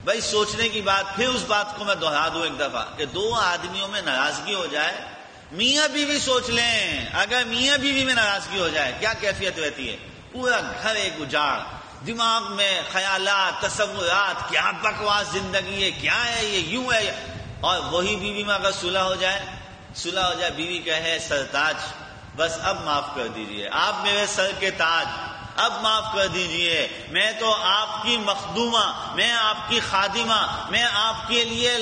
بھائی سوچنے کی بات، پھر اس بات کو میں دہرا دوں ایک دفعہ کہ دو آدمیوں میں ناراضگی ہو جائے، میاں بیوی سوچ لیں، اگر میاں بیوی میں ناراضگی ہو جائے کیا کیفیت رہتی ہے؟ پورا گھر ایک اجاڑ، دماغ میں خیالات، تصورات، کیا بکواس زندگی ہے، کیا ہے یہ، یوں ہے۔ اور وہی بیوی میں اگر صلح ہو جائے، بیوی کہے سرتاج بس اب معاف کر دیجئے، آپ میرے سر کے تاج، اب معاف کر دیجئے، میں تو آپ کی مخدومہ، میں آپ کی خادمہ، میں آپ کے لیے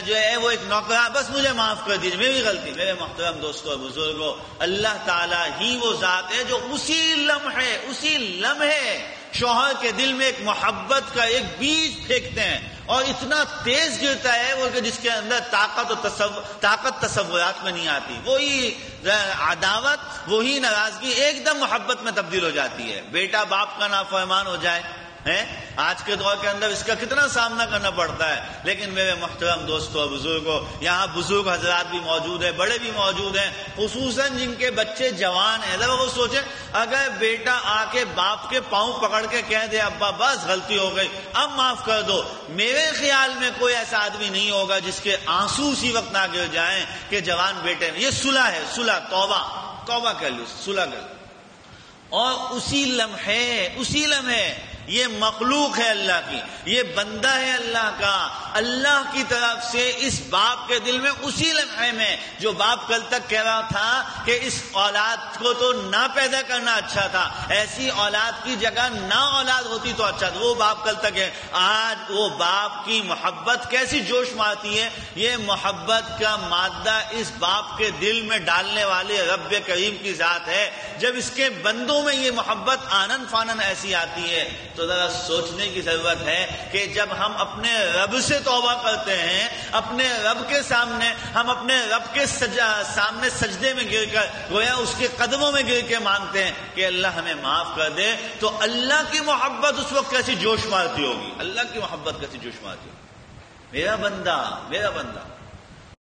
جو ہے وہ ایک نوکرہ، بس مجھے معاف کر دیجئے، میری غلطی۔ میرے محترم دوستوں اور بزرگوں، اللہ تعالیٰ ہی وہ ذات ہے جو اسی لمحے شوہر کے دل میں ایک محبت کا ایک بیج پھینکتے ہیں، اور اتنا تیز گرتا ہے وہ کہ جس کے اندر طاقت تصورات میں نہیں آتی۔ وہی عداوت، وہی ناراضگی ایک دم محبت میں تبدیل ہو جاتی ہے۔ بیٹا باپ کا نافرمان ہو جائے، آج کے دور کے اندر اس کا کتنا سامنا کرنا پڑتا ہے۔ لیکن میرے محترم دوستوں اور بزرگوں، یہاں بزرگ حضرات بھی موجود ہیں، بڑے بھی موجود ہیں، خصوصاً جن کے بچے جوان ہیں۔ ذرا وہ سوچیں، اگر بیٹا آ کے باپ کے پاؤں پکڑ کے کہہ دے ابا بس غلطی ہو گئی، اب معاف کر دو، میرے خیال میں کوئی ایسا آدمی نہیں ہوگا جس کے آنسو اسی وقت نہ گر جائیں کہ جوان بیٹے میں۔ یہ صلح ہے، صلح، توبہ کر لو، صلح کر لو۔ اور اسی لمحے یہ مخلوق ہے اللہ کی، یہ بندہ ہے اللہ کا، اللہ کی طرف سے اس باپ کے دل میں اسی لمحے میں، جو باپ کل تک کہہ رہا تھا کہ اس اولاد کو تو نہ پیدا کرنا اچھا تھا، ایسی اولاد کی جگہ نہ اولاد ہوتی تو اچھا تھا، وہ باپ کل تک ہے، آج وہ باپ کی محبت کیسی جوش مارتی ہے۔ یہ محبت کا مادہ اس باپ کے دل میں ڈالنے والے رب کریم کی ذات ہے۔ جب اس کے بندوں میں یہ محبت آنن فانن ایسی آتی ہے تو ذرا سوچنے کی ضرورت ہے کہ جب ہم اپنے رب سے توبہ کرتے ہیں، اپنے رب کے سامنے، ہم اپنے رب کے سامنے سجدے میں گر کر گویا اس کے قدموں میں گر کے مانگتے ہیں کہ اللہ ہمیں معاف کر دے، تو اللہ کی محبت اس وقت کیسی جوش مارتی ہوگی، اللہ کی محبت کیسی جوش مارتی ہوگی۔ میرا بندہ